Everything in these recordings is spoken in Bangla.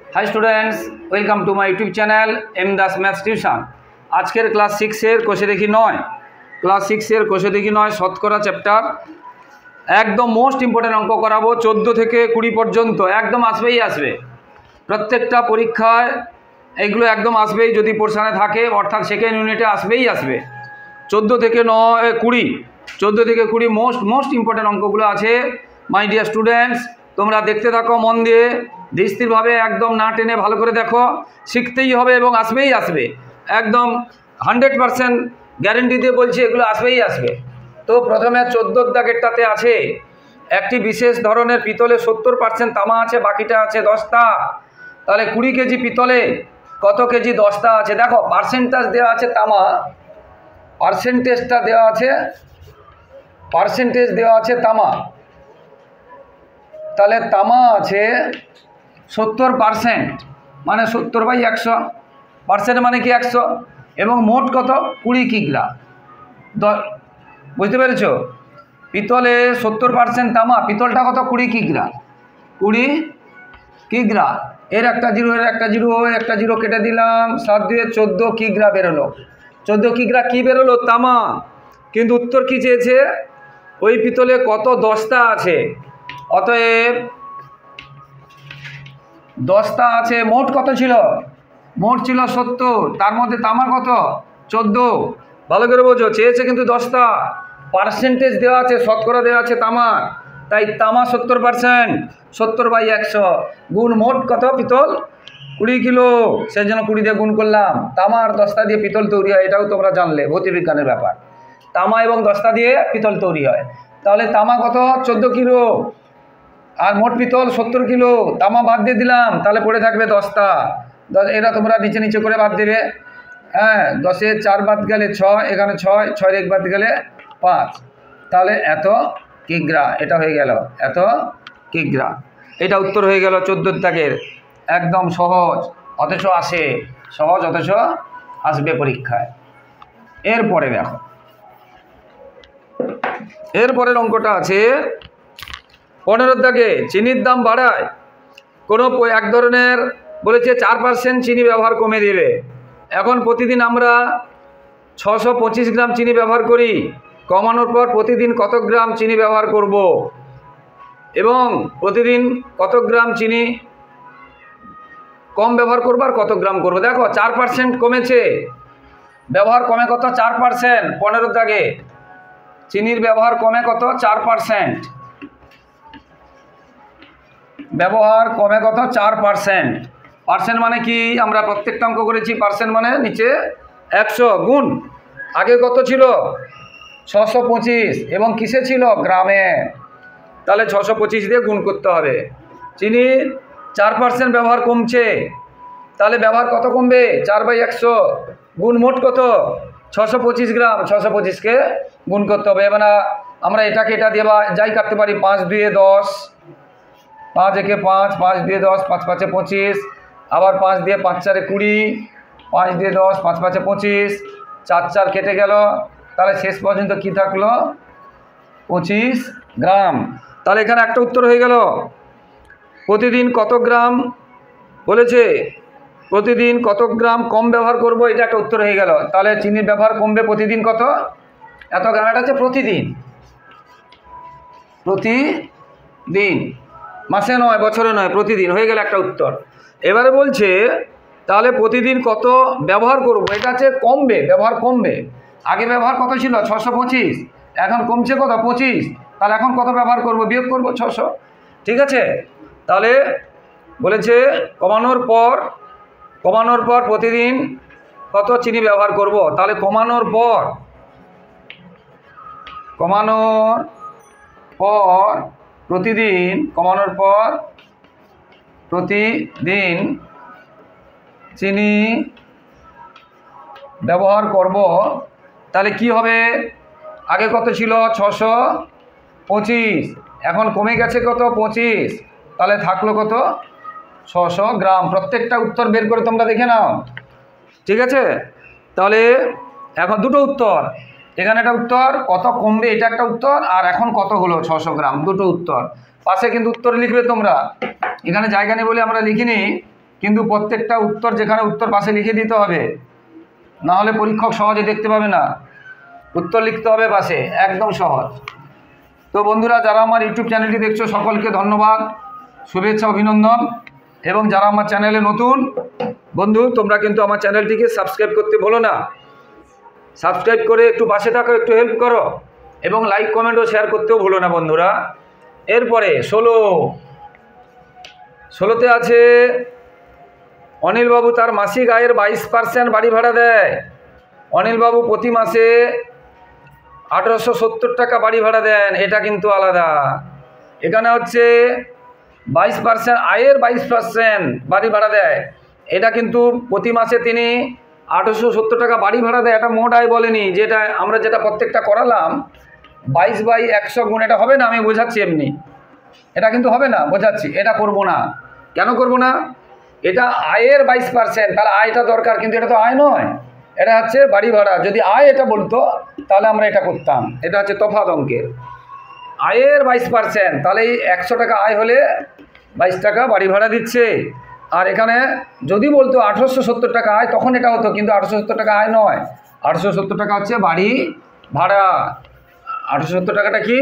High students, welcome to my YouTube channel M Das maths tuition. आजकेर क्लास 6 कोषे देखी 9 क्लास 6 कोषे देखी 9 शतकरा चैप्टार एकदम मोस्ट इम्पोर्टेंट अंक कराबो 14 থেকে 20 पर्यन्त एकदम आसबेई आसबे प्रत्येकटा परीक्षाय एगुलो एकदम आसबेई यदि पोर्शने थाके अर्थात सेकेंड यूनिटे आसबेई आसबे 14 থেকে 9 20 14 থেকে 20 मोस्ट इम्पोर्टेंट अंकगुलो आछे। माई डियर स्टूडेंट्स, তোমরা দেখতে থাকো মন দিয়ে ধীরস্থিরভাবে একদম না টেনে ভালো করে দেখো, শিখতেই হবে এবং আসবেই আসবে একদম 100% গ্যারেন্টি দিয়ে বলছি এগুলো আসবেই আসবে। তো প্রথমে 14 দাগেরটাতে আছে একটি বিশেষ ধরনের পিতলে 70% তামা আছে, বাকিটা আছে দস্তা। তাহলে 20 কেজি পিতলে কত কেজি দস্তা আছে দেখো, পার্সেন্টেজ দেওয়া আছে তামা, পার্সেন্টেজটা দেওয়া আছে, পার্সেন্টেজ দেওয়া আছে তামা। তাহলে তামা আছে 70% মানে 70/100, পার্সেন্ট মানে কি 100 এবং মোট কত 20 কিগ্রা। বুঝতে পেরেছ? পিতলে 70% তামা, পিতলটা কত 20 কিগ্রা, 20 কিগ্রা। এর একটা জিরো, এর একটা জিরো, একটা জিরো কেটে দিলাম, 7 দিয়ে 14 কিগ্রা বেরোলো। 14 কিগ্রা কি বেরোলো? তামা। কিন্তু উত্তর কি চেয়েছে? ওই পিতলে কত দস্তা আছে, অতএব দস্তা আছে। মোট কত ছিল? মোট ছিল 70, তার মধ্যে তামা কত 14। ভালো করে বোঝো, চেয়েছে কিন্তু দস্তা, পার্সেন্টেজ দেওয়া আছে, শতকরা দেওয়া আছে তামা, তাই তামা 70%, 70/100 গুণ মোট কত পিতল 20 কিলো, সেই জন্য 20 দিয়ে গুণ করলাম। তামা আর দস্তা দিয়ে পিতল তৈরি হয়, এটাও তোমরা জানলে, ভৌতবিজ্ঞানের ব্যাপার। তামা এবং দস্তা দিয়ে পিতল তৈরি হয়। তাহলে তামা কত 14 কিলো আর মোট পিতল 70 কিলো, তামা বাদ দিয়ে দিলাম, তাহলে পড়ে থাকবে দস্তা। এটা তোমরা নিচে নিচে করে বাদ দেবে। হ্যাঁ, 10-এ 4 বাদ গেলে 6, এখানে 6, 6-এর 1 বাদ গেলে 5, তাহলে এত কিগ্রা। এটা হয়ে গেল এত কিগ্রা। এটা উত্তর হয়ে গেল 14 দাগের। একদম সহজ, অথচ আসে, সহজ অথচ আসবে পরীক্ষায়। এরপরে দেখো, এরপরের অঙ্কটা আছে 15 দাগে চিনির দাম বাড়ায় কোনো এক ধরনের বলেছে 4% চিনি ব্যবহার কমে দেবে। এখন প্রতিদিন আমরা 625 গ্রাম চিনি ব্যবহার করি, কমানোর পর প্রতিদিন কত গ্রাম চিনি ব্যবহার করব এবং প্রতিদিন কত গ্রাম চিনি কম ব্যবহার করবো আর কত গ্রাম করবো। দেখো 4% কমেছে, ব্যবহার কমে কত 4%। 15 দাগে চিনির ব্যবহার কমে কত 4%, ব্যবহার কমে কত 4%। পার্সেন্ট মানে কি? আমরা প্রত্যেকটা অঙ্ক করেছি, পার্সেন্ট মানে নিচে 100 গুণ, আগে কত ছিল 625 এবং কিসে ছিল? গ্রামে। তাহলে 625 দিয়ে গুণ করতে হবে। চিনির 4% ব্যবহার কমছে, তাহলে ব্যবহার কত কমবে? 4/100 গুণ মোট কত 625 গ্রাম, 625কে গুণ করতে হবে। এবার আমরা এটাকে এটা দিয়ে বা যাই কাটতে পারি, 5 2 10, 5 1 5, 5 2 10, 5 5 25, আবার 5 দিয়ে 5 4 20, 5 দিয়ে 10, 5 5 25, 4 4 কেটে গেল, তাহলে শেষ পর্যন্ত কি থাকলো? 25 গ্রাম। তাহলে এখানে একটা উত্তর হয়ে গেল। প্রতিদিন কত গ্রাম বলেছে, প্রতিদিন কত গ্রাম কম ব্যবহার করব, এটা একটা উত্তর হয়ে গেল। তাহলে চিনির ব্যবহার কমবে প্রতিদিন কত? এত গ্রাম। এটা হচ্ছে প্রতিদিন, প্রতিদিন, মাসে নয়, বছরে নয়, প্রতিদিন। হয়ে গেল একটা উত্তর। এবারে বলছে তাহলে প্রতিদিন কত ব্যবহার করব, এটা হচ্ছে কমবে, ব্যবহার কমবে। আগে ব্যবহার কত ছিল? 625, এখন কমছে কত 25, তাহলে এখন কত ব্যবহার করব? বিয়োগ করব 600। ঠিক আছে? তাহলে বলেছে কমানোর পর প্রতিদিন কত চিনি ব্যবহার করব। তাহলে কমানোর পর প্রতিদিন, কমানোর পর প্রতিদিন চিনি ব্যবহার করব। তাহলে কি হবে? আগে কত ছিল? 625, এখন কমে গেছে কত 25, তাহলে থাকলো কত 600 গ্রাম। প্রত্যেকটা উত্তর বের করে তোমরা দেখে নাও। ঠিক আছে? তাহলে এখন দুটো উত্তর, এখানে একটা উত্তর কত কমবে, এটা একটা উত্তর, আর এখন কত হলো 600 গ্রাম, দুটো উত্তর। পাশে কিন্তু উত্তর লিখবে তোমরা, এখানে জায়গা নেই বলে আমরা লিখিনি। কিন্তু প্রত্যেকটা উত্তর যেখানে উত্তর পাশে লিখে দিতে হবে, না হলে পরীক্ষক সহজে দেখতে পাবে না। উত্তর লিখতে হবে পাশে, একদম সহজ। তো বন্ধুরা, যারা আমার ইউটিউব চ্যানেলটি দেখছো সকলকে ধন্যবাদ, শুভেচ্ছা, অভিনন্দন। এবং যারা আমার চ্যানেলে নতুন বন্ধু, তোমরা কিন্তু আমার চ্যানেলটিকে সাবস্ক্রাইব করতে ভুলো না। সাবস্ক্রাইব করে একটু পাশে থাকো, একটু হেল্প করো, এবং লাইক কমেন্ট ও শেয়ার করতেও ভুলো না বন্ধুরা। এরপরে 16তে আছে অনিলবাবু তার মাসিক আয়ের 22% বাড়ি ভাড়া দেয়। অনিলবাবু প্রতি মাসে 1870 টাকা বাড়ি ভাড়া দেন, এটা কিন্তু আলাদা। এখানে হচ্ছে 22% আয়ের 22% বাড়ি ভাড়া দেয়, এটা কিন্তু প্রতি মাসে তিনি 1870 টাকা বাড়ি ভাড়া দেয়। এটা মোট আয় বলেনি, যেটা আমরা যেটা প্রত্যেকটা করালাম 22/100 গুণ, এটা হবে না, আমি বোঝাচ্ছি এমনি, এটা কিন্তু হবে না, বোঝাচ্ছি। এটা করব না, কেন করব না? এটা আয়ের 22%, তাহলে আয়টা দরকার, কিন্তু এটা তো আয় নয়, এটা হচ্ছে বাড়ি ভাড়া। যদি আয় এটা বলতো তাহলে আমরা এটা করতাম, এটা হচ্ছে তফাৎ অঙ্কের। আয়ের 22%, তাহলে এই 100 টাকা আয় হলে 22 টাকা বাড়ি ভাড়া দিচ্ছে। আর এখানে যদি বলতো 1870 টাকা আয়, তখন এটা হতো, কিন্তু 1870 টাকা আয় নয়, 1870 টাকা হচ্ছে বাড়ি ভাড়া। 1870 টাকাটা কি?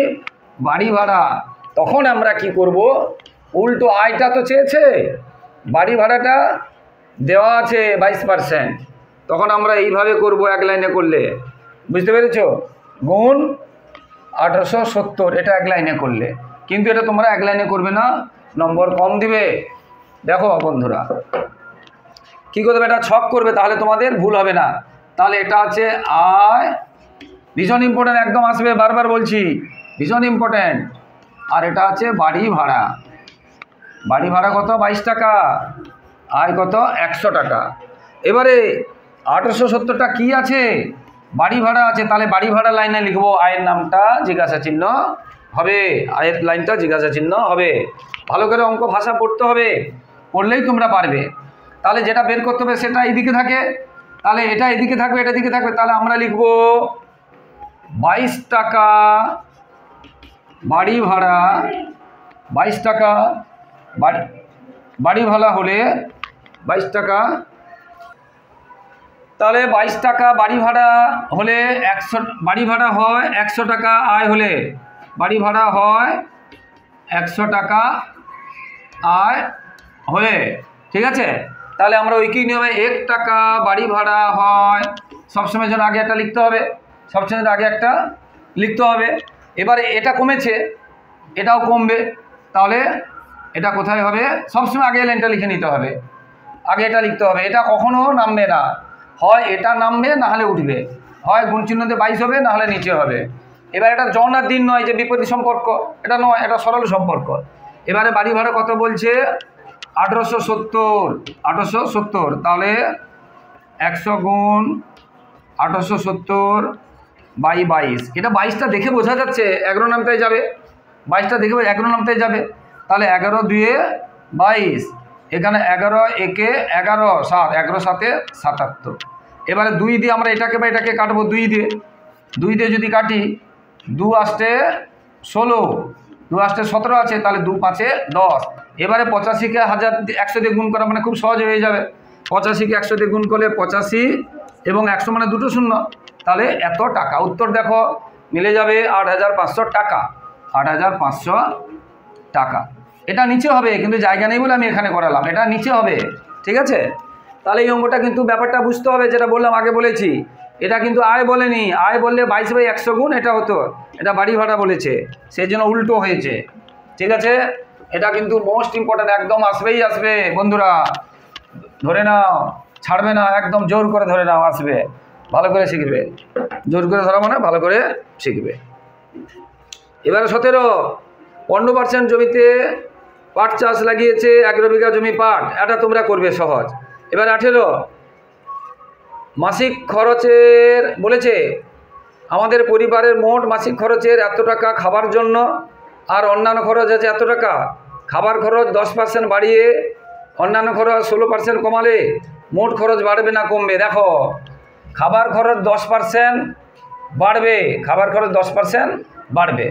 বাড়ি ভাড়া। তখন আমরা কি করব? উল্টো আয়টা তো চেয়েছে, বাড়ি ভাড়াটা দেওয়া আছে 22%, তখন আমরা এইভাবে করব, এক লাইনে করলে, বুঝতে পেরেছ? গুণ 1870, এটা এক লাইনে করলে। কিন্তু এটা তোমরা এক লাইনে করবে না, নম্বর কম দিবে। দেখো বন্ধুরা, কী করবে? এটা ছক করবে, তাহলে তোমাদের ভুল হবে না। তাহলে এটা আছে আয়, ভীষণ ইম্পর্ট্যান্ট, একদম আসবে, বারবার বলছি, ভীষণ ইম্পর্ট্যান্ট। আর এটা আছে বাড়ি ভাড়া। বাড়ি ভাড়া কত? 22 টাকা। আয় কত? 100 টাকা। এবারে 1870টা কী আছে? বাড়ি ভাড়া আছে, তাহলে বাড়ি ভাড়া লাইনে লিখবো, আয়ের নামটা জিজ্ঞাসা চিহ্ন হবে, আয়ের লাইনটা জিজ্ঞাসা চিহ্ন হবে। ভালো করে অঙ্ক ভাষা পড়তে হবে, পড়লেই তোমরা পারবে। তাহলে যেটা বের করতে হবে সেটা এদিকে থাকে, তাহলে এটা এদিকে থাকবে, এটা এদিকে থাকবে, তাহলে আমরা লিখব 22 টাকা বাড়ি ভাড়া। 22 টাকা বাড়ি ভাড়া হলে 22 টাকা, তাহলে 22 টাকা বাড়ি ভাড়া হলে 100, বাড়ি ভাড়া হয় 100 টাকা, আয় হলে বাড়ি ভাড়া হয় 100 টাকা আয় হলে, ঠিক আছে? তাহলে আমরা ঐকিক নিয়মে 1 টাকা বাড়ি ভাড়া হয়, সবসময় যেন আগে একটা লিখতে হবে, সবসময় আগে একটা লিখতে হবে। এবারে এটা কমেছে, এটাও কমবে, তাহলে এটা কোথায় হবে? সবসময় আগে লাইনটা লিখে নিতে হবে, আগে এটা লিখতে হবে। এটা কখনো নামবে না, হয় এটা নামবে না হলে উঠবে, হয় গুণ চিহ্নতে 22 হবে না হলে নিচে হবে। এবার এটা জন আর দিন নয় যে বিপরীত সম্পর্ক, এটা নয়, এটা সরল সম্পর্ক। এবারে বাড়ি ভাড়া কত বলছে? 1870, তাহলে 100 গুণ 1870 বাই 22। এটা 22টা দেখে বোঝা যাচ্ছে 11 নামতায় যাবে, 22টা দেখে 11 নামতায় যাবে, তাহলে 11 2 22, এখানে 11 1 11 7, 11 7 77। এবারে 2 দিয়ে আমরা এটাকে বা এটাকে কাটবো, 2 দিয়ে যদি কাটি, 2 আসতে 16, 2 আসতে 17 আছে, তাহলে 2 5 10। এবারে 85কে 100 দিয়ে গুণ করা মানে খুব সহজ হয়ে যাবে। 85কে 100 দিয়ে গুণ করলে 85 এবং 100 মানে দুটো শূন্য, তাহলে এত টাকা। উত্তর দেখো মিলে যাবে 8500 টাকা, 8500 টাকা। এটা নিচে হবে, কিন্তু জায়গা নেই বলে আমি এখানে করালাম, এটা নিচে হবে, ঠিক আছে? তাহলে এই অঙ্কটা কিন্তু ব্যাপারটা বুঝতে হবে, যেটা বললাম আগে বলেছি, এটা কিন্তু আয় বলেনি। আয় বললে 22/100 গুণ এটা হতো, এটা বাড়ি ভাড়া বলেছে, সেই জন্য উল্টো হয়েছে, ঠিক আছে? এটা কিন্তু মোস্ট ইম্পর্ট্যান্ট, একদম আসবেই আসবে বন্ধুরা, ধরে নাও, ছাড়বে না, একদম জোর করে ধরে নাও, আসবে, ভালো করে শিখবে। জোর করে ধরা মানে ভালো করে শিখবে। এবারে 17, 15% জমিতে পাট চাষ লাগিয়েছে, 11 বিঘা জমি পাট, এটা তোমরা করবে সহজ। এবার 18, মাসিক খরচের বলেছে, আমাদের পরিবারের মোট মাসিক খরচের এত টাকা খাবার জন্য, আর অন্যান্য খরচ আছে এত টাকা। খাবার খরচ 10% বাড়িয়ে অন্যান্য খরচ 16% কমালে মোট খরচ বাড়বে না কমবে? দেখো, খাবার খরচ 10% বাড়বে, খাবার খরচ 10% বাড়বে,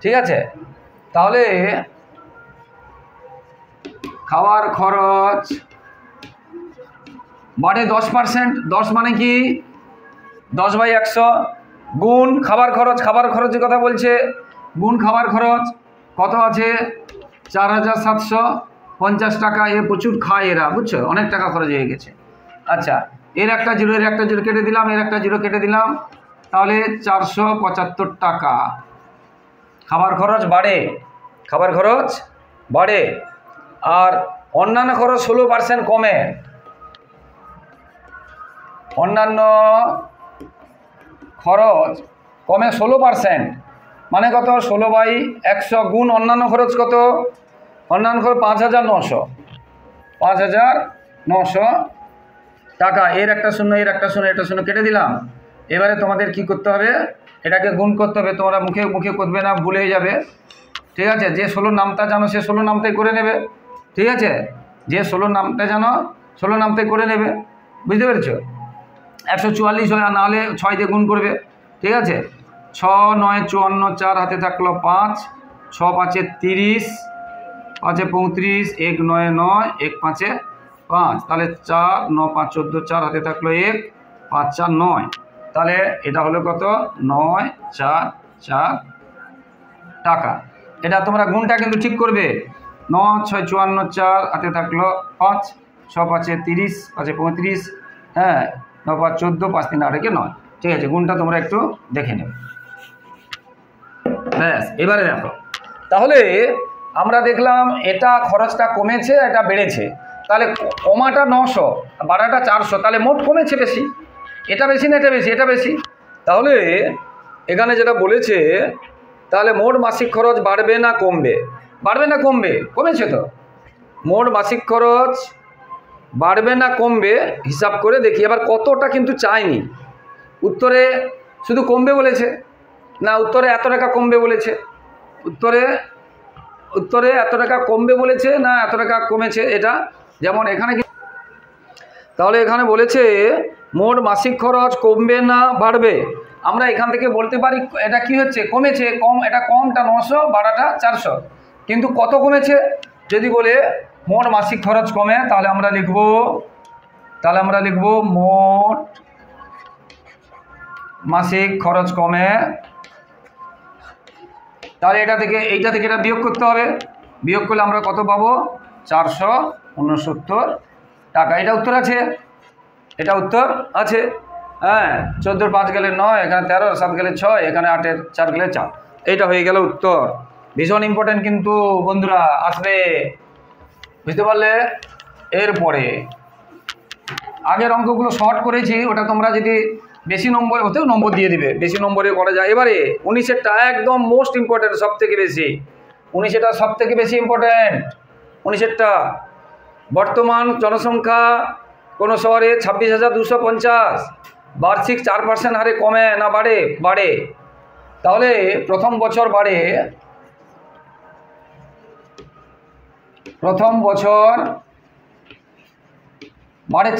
ঠিক আছে? তাহলে খাবার খরচ বাড়ে 10%, 10 মানে কি 10/100 গুণ খাবার খরচ, খাবার খরচের কথা বলছে, গুণ খাবার খরচ কত আছে 4750 টাকা। এ প্রচুর খায় এরা, বুঝছো, অনেক টাকা খরচ হয়ে গেছে। আচ্ছা, এর একটা জিরো কেটে দিলাম, এর একটা জিরো কেটে দিলাম, তাহলে 475 টাকা খাবার খরচ বাড়ে, খাবার খরচ বাড়ে। আর অন্যান্য খরচ 16% কমে, অন্যান্য খরচ কমে 16%, মানে কত 16/100 গুণ অন্যান্য খরচ কত, অন্যান্য খরচ 5900 টাকা। এর একটা শূন্য, এর একটা শূন্য, এটা শূন্য কেটে দিলাম। এবারে তোমাদের কি করতে হবে, এটাকে গুণ করতে হবে। তোমরা মুখে মুখে করবে না, ভুলে যাবে, ঠিক আছে। যে 16 নামটা জানো সে 16 নামটাই করে নেবে, ঠিক আছে। যে 16 নামটা জানো 16 নামটাই করে নেবে, বুঝতে পেরেছো। 144 হয়, আর নাহলে 6 দিয়ে গুণ করবে, ঠিক আছে। 6 9 54, 4 হাতে থাকলো 5, 6 5 30, 5 35, 1 9 9, 1 5 5, তাহলে 4 9 5 14, 4 হাতে থাকলো 1, 5 4 9, তাহলে এটা হলো কত 944 টাকা। এটা তোমরা গুণটা কিন্তু ঠিক করবে। 9 6 54, 4 হাতে থাকলো 5, 6 5 30, 5 35, হ্যাঁ 9 5 14, 5 3 8 9, ঠিক আছে। গুণটা তোমরা একটু দেখে নেবে, ব্যাস। এবারে দেখো, তাহলে আমরা দেখলাম এটা খরচটা কমেছে, এটা বেড়েছে। তাহলে কমাটা 900, বাড়াটা 400, তাহলে মোট কমেছে বেশি। এটা বেশি না এটা বেশি, এটা বেশি। তাহলে এখানে যেটা বলেছে, তাহলে মোট মাসিক খরচ বাড়বে না কমবে, বাড়বে না কমবে, কমেছে তো। মোট মাসিক খরচ বাড়বে না কমবে হিসাব করে দেখি। এবার কতটা কিন্তু চাইনি, উত্তরে শুধু কমবে বলেছে না, উত্তরে এত টাকা কমবে বলেছে, উত্তরে এত টাকা কমবে বলেছে না এত টাকা কমেছে, এটা যেমন এখানে। তাহলে এখানে বলেছে মোট মাসিক খরচ কমবে না বাড়বে। আমরা এখান থেকে বলতে পারি এটা কি হচ্ছে, কমেছে, কম, এটা কমটা 900, বাড়াটা 400, কিন্তু কত কমেছে। যদি বলে মোট মাসিক খরচ কমে, তাহলে আমরা লিখব মোট মাসিক খরচ কমে। তাহলে এইটা থেকে এটা বিয়োগ করতে হবে, বিয়োগ করলে আমরা কত পাবো 469 টাকা। এটা উত্তর আছে, এটা উত্তর আছে, হ্যাঁ। 14 5 গেলে 9, এখানে 13, 7 গেলে 6, এখানে 8 4 গেলে 4, এইটা হয়ে গেল উত্তর। ভীষণ ইম্পর্টেন্ট কিন্তু বন্ধুরা, আসবে, বুঝতে পারলে। এরপরে আগের অঙ্কগুলো শর্ট করেছি, ওটা তোমরা যদি বেশি নম্বর হতেও নম্বর দিয়ে দিবে, বেশি নম্বরে করা যায়। এবারে 19-এরটা একদম মোস্ট ইম্পর্টেন্ট, সব থেকে বেশি 19-এটা সব থেকে বেশি ইম্পর্টেন্ট। 19-এরটা বর্তমান জনসংখ্যা কোনো শহরে 26,250, বার্ষিক 4% হারে কমে না বাড়ে, বাড়ে। তাহলে প্রথম বছর বাড়ে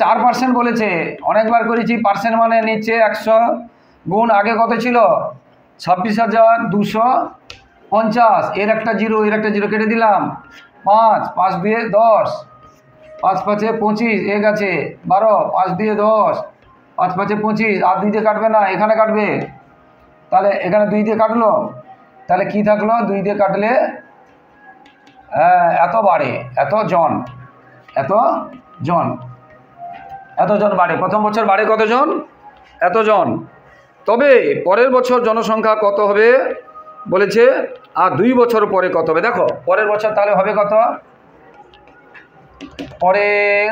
4% বলেছে, অনেকবার করেছি। পার্সেন্ট মানে নিচে 100 গুণ আগে কত ছিল 26,250, এর একটা জিরো, এর একটা জিরো কেটে দিলাম। 5 5 দিয়ে 10, 5 5 25, এ গেছে 12, 5 দিয়ে 10, 5 5 25, আর 2 দিয়ে কাটবে না, এখানে কাটবে। তাহলে এখানে 2 দিয়ে কাটলো, তাহলে কি থাকলো, 2 দিয়ে কাটলে এত বাড়ে, এত জন বাড়ে। প্রথম বছর বাড়ে কতজন, এতজন। তবে পরের বছর জনসংখ্যা কত হবে বলেছে, আর 2 বছর পরে কত হবে। দেখো পরের বছর তাহলে হবে কত, পরের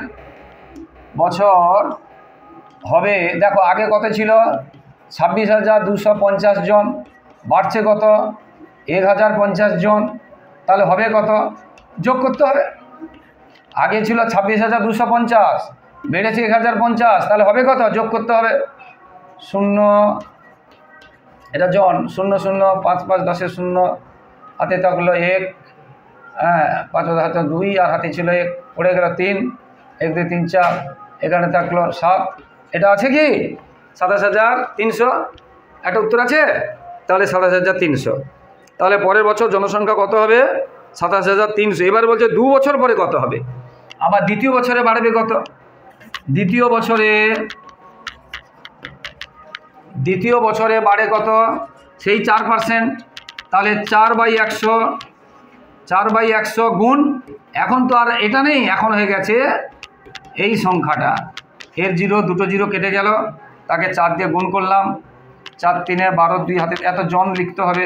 বছর হবে, দেখো আগে কত ছিল 26,250 জন, বাড়ছে কত 1,050 জন, তাহলে হবে কত, যোগ করতে হবে। আগে ছিল 26,250, বেড়েছে 1,050, তাহলে হবে কত, যোগ করতে হবে। 0, এটা জন, 0 0, 5 5 10 0, হাতে থাকলো 1, হ্যাঁ 5 হাতে 2, আর হাতে ছিল 1, পড়ে গেল 3, 1 2 3 4, এখানে থাকলো 7, এটা আছে কি 27,300, একটা উত্তর আছে। তাহলে 27,300, তাহলে পরের বছর জনসংখ্যা কত হবে 27,300। এবার বলছে 2 বছর পরে কত হবে, আবার দ্বিতীয় বছরে বাড়বে কত, দ্বিতীয় বছরে বাড়ে কত, সেই 4%। তাহলে 4/100 গুণ, এখন তো আর এটা নেই, এখন হয়ে গেছে এই সংখ্যাটা, এর দুটো জিরো কেটে গেল, তাকে 4 দিয়ে গুণ করলাম, 4 3 12, 2 হাতে এত জন লিখতে হবে।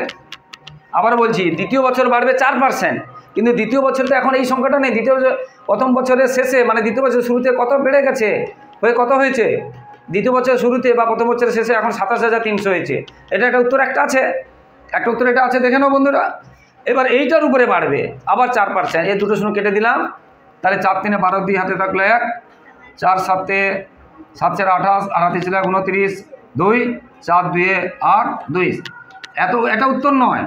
আবার বলছি দ্বিতীয় বছর বাড়বে 4%, কিন্তু দ্বিতীয় বছর তো এখন এই সংখ্যাটা নেই। প্রথম বছরের শেষে মানে দ্বিতীয় বছরের শুরুতে কত বেড়ে গেছে, কত হয়েছে দ্বিতীয় বছরের শুরুতে বা প্রথম বছরের শেষে, এখন 27,300 হয়েছে। এটা একটা উত্তর, একটা উত্তর এটা আছে, দেখে নাও বন্ধুরা। এবার এইটার উপরে বাড়বে আবার 4%, এই দুটো শূন্য কেটে দিলাম, তাহলে 4 3 12, 2 হাতে থাকলো 1, 4 7 7 28, আর হাতে ছিল 29, 2 4 2 8 2। এটা উত্তর নয়।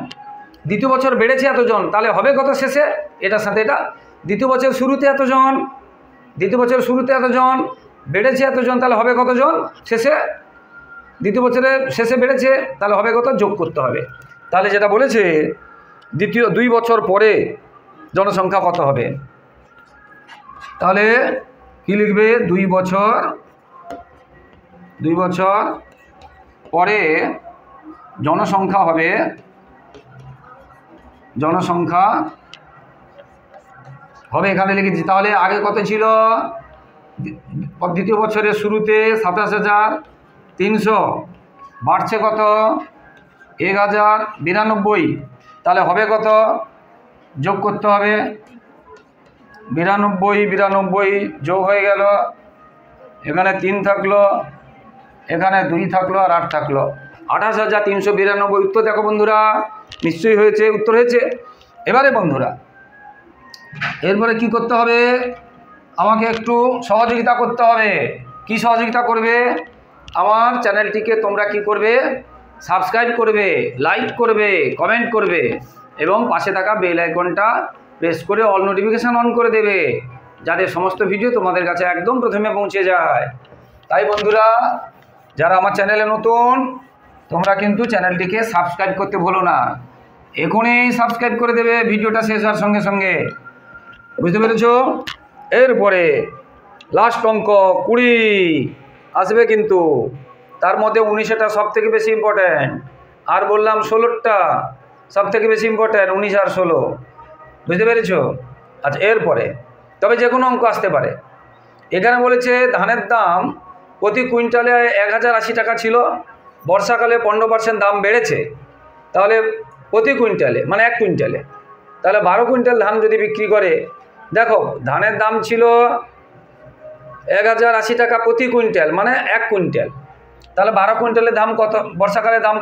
দ্বিতীয় বছর বেড়েছে এতজন, তাহলে হবে কত শেষে, এটার সাথে এটা। দ্বিতীয় বছর শুরুতে এতজন, বেড়েছে এতজন, তাহলে হবে কতজন শেষে, দ্বিতীয় বছরের শেষে বেড়েছে, তাহলে হবে কত, যোগ করতে হবে। তাহলে যেটা বলেছে 2 বছর পরে জনসংখ্যা কত হবে, তাহলে কি লিখবে, 2 বছর পরে জনসংখ্যা হবে, এখানে লিখেছি। তাহলে আগে কত ছিল, দ্বিতীয় বছরের শুরুতে 27,300, বাড়ছে কত, 1092, তাহলে হবে কত, যোগ করতে হবে, 92 যোগ হয়ে গেল, এখানে 3 থাকলো, এখানে 2 থাকলো, আর 8 থাকলো, 28,392। উত্তর দেখো বন্ধুরা, নিশ্চয়ই হয়েছে, উত্তর হয়েছে। এবারে বন্ধুরা এরপরে কি করতে হবে, আমাকে একটু সহযোগিতা করতে হবে। কি সহযোগিতা করবে, আমার চ্যানেলটিকে তোমরা কি করবে, সাবস্ক্রাইব করবে, লাইক করবে, কমেন্ট করবে, এবং পাশে থাকা বেল আইকনটা প্রেস করে অল নোটিফিকেশান অন করে দেবে, যাতে সমস্ত ভিডিও তোমাদের কাছে একদম প্রথমে পৌঁছে যায়। তাই বন্ধুরা যারা আমার চ্যানেলে নতুন, তোমরা কিন্তু চ্যানেলটিকে সাবস্ক্রাইব করতে ভুলো না, এখনই সাবস্ক্রাইব করে দেবে ভিডিওটা শেষ হওয়ার সঙ্গে সঙ্গে, বুঝতে পেরেছো। এরপরে লাস্ট অঙ্ক 20 আসবে, কিন্তু তার মধ্যে 19টা সব থেকে বেশি ইম্পর্ট্যান্ট, আর বললাম 16টা সব থেকে বেশি ইম্পর্ট্যান্ট, 19 আর 16, বুঝতে পেরেছো। আচ্ছা এরপরে তবে যে কোনো অঙ্ক আসতে পারে। এখানে বলেছে ধানের দাম প্রতি কুইন্টালে 1080 টাকা ছিল, বর্ষাকালে 15% দাম বেড়েছে, তাহলে প্রতি কুইন্টালে মানে 1 কুইন্টালে, তাহলে 12 কুইন্টাল ধান যদি বিক্রি করে, দেখো ধানের দাম ছিল 1080 টাকা প্রতি কুইন্টাল, মানে 1 কুইন্টাল, তাহলে 12 কুইন্টালের দাম কত, বর্ষাকালে দাম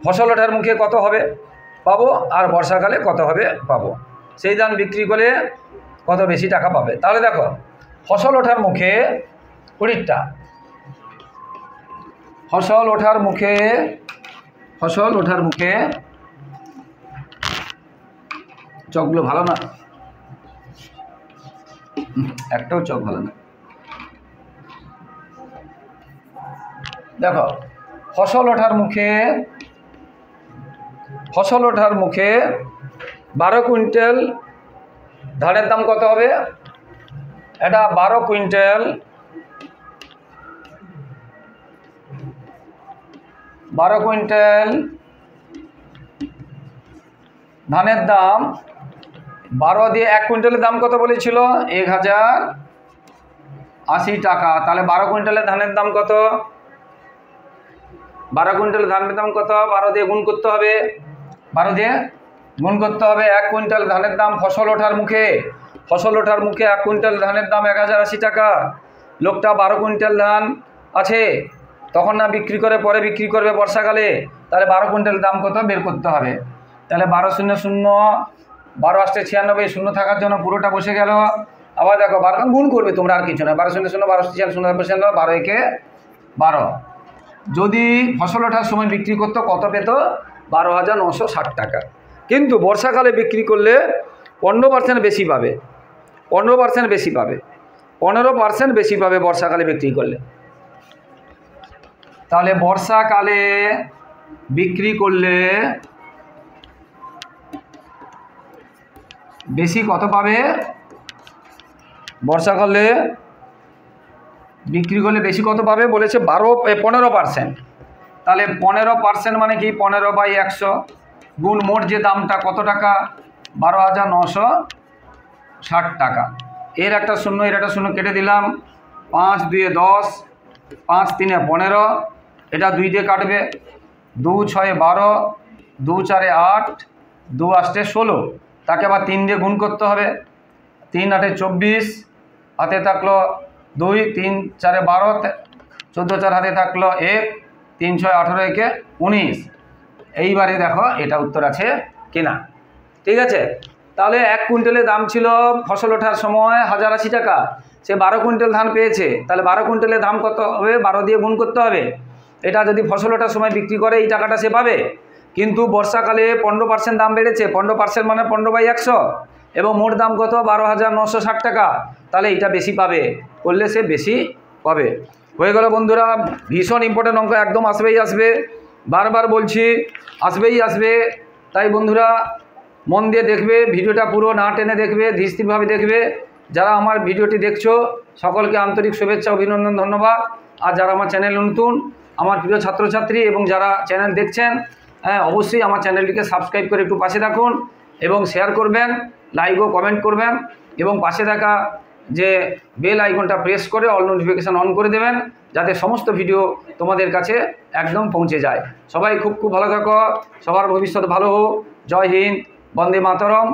ফসল ওঠার মুখে কত হবে পাবো, আর বর্ষাকালে কত হবে পাবো, সেই ধান বিক্রি করে কত বেশি টাকা পাবে। তাহলে দেখো ফসল ওঠার মুখে 20টা, ফসল ওঠার মুখে চকগুলো ভালো না, একটাও চক ভালো না। দেখো ফসল ওঠার মুখে 12 কুইন্টাল ধানের দাম কত হবে, এটা 12 কুইন্টাল ধানের দাম, 12 দিয়ে 1 কুইন্টালের দাম কত বলেছিল, 1080 টাকা। তাহলে 12 কুইন্টালের ধানের দাম কত, 12 কুইন্টালের ধানের দাম কত, 12 দিয়ে গুণ করতে হবে, 1 কুইন্টাল ধানের দাম ফসল ওঠার মুখে 1 কুইন্টাল ধানের দাম 1080 টাকা। লোকটা 12 কুইন্টাল ধান আছে, তখন না বিক্রি করে, পরে বিক্রি করবে বর্ষাকালে, তাহলে 12 কুইন্টাল দাম কত বের করতে হবে। তাহলে 12 0 0, 12 8 96, শূন্য থাকার জন্য পুরোটা বসে গেল। আবার দেখো 12 গুণ করবে তোমরা, আর কিছু না, 12 0 0, 12 96, 0 বসে গেল, 12 একে 12। যদি ফসল ওঠার সময় বিক্রি করতো কত পেত, 12,960 টাকা। কিন্তু বর্ষাকালে বিক্রি করলে 15% বেশি পাবে, 15% বেশি পাবে বর্ষাকালে বিক্রি করলে। তাহলে বর্ষাকালে বিক্রি করলে বেশি কত পাবে, বর্ষাকালে বিক্রি করলে বেশি কত পাবে বলেছে 15%। তাহলে 15% মানে কি 15/100 গুণ মোট যে দামটা কত টাকা 12,960 টাকা। এর একটা শূন্য এর একটা শূন্য কেটে দিলাম, 5 2 10, 5 3 15, এটা 2 দিয়ে কাটবে, 2 6 12, 2 4 8, 2 8 16, তাকে আবার 3 দিয়ে গুণ করতে হবে, 3 8 24, হাতে থাকলো 2, 3 4 12, 14 4 হাতে থাকলো 1, 3 6 18 একে 19। এইবারে দেখো এটা উত্তর আছে কিনা। ঠিক আছে, তাহলে 1 কুইন্টালের দাম ছিল ফসল ওঠার সময় 1080 টাকা, সে 12 কুইন্টাল ধান পেয়েছে, তাহলে 12 কুইন্টালের দাম কত হবে 12 দিয়ে গুণ করতে হবে। এটা যদি ফসল ওঠার সময় বিক্রি করে এই টাকাটা সে পাবে। কিন্তু বর্ষাকালে 15% দাম বেড়েছে, 15% মানে 15/100, এবং মোট দাম কত 12,960 টাকা, তাহলে এটা বেশি পাবে, করলে সে বেশি পাবে। হয়ে গেল বন্ধুরা, ভীষণ ইম্পর্টেন্ট অঙ্ক, একদম আসবেই আসবে, বারবার বলছি আসবেই আসবে। তাই বন্ধুরা মন দিয়ে দেখবে, ভিডিওটা পুরো না টেনে দেখবে, ধীরস্থিরভাবে দেখবে। যারা আমার ভিডিওটি দেখছো সকলকে আন্তরিক শুভেচ্ছা অভিনন্দন ধন্যবাদ। আর যারা আমার চ্যানেল নতুন, আমার প্রিয় ছাত্রছাত্রী এবং যারা চ্যানেল দেখছেন, হ্যাঁ অবশ্যই আমার চ্যানেলটিকে সাবস্ক্রাইব করে একটু পাশে থাকুন এবং শেয়ার করবেন, লাইক ও কমেন্ট করবেন, এবং পাশে থাকা যে বেল আইকনটা প্রেস করে অল নোটিফিকেশান অন করে দেবেন, যাতে সমস্ত ভিডিও তোমাদের কাছে একদম পৌঁছে যায়। সবাই খুব খুব ভালো থাকো, সবার ভবিষ্যৎ ভালো হোক। জয় হিন্দ, বন্দে মাতরম।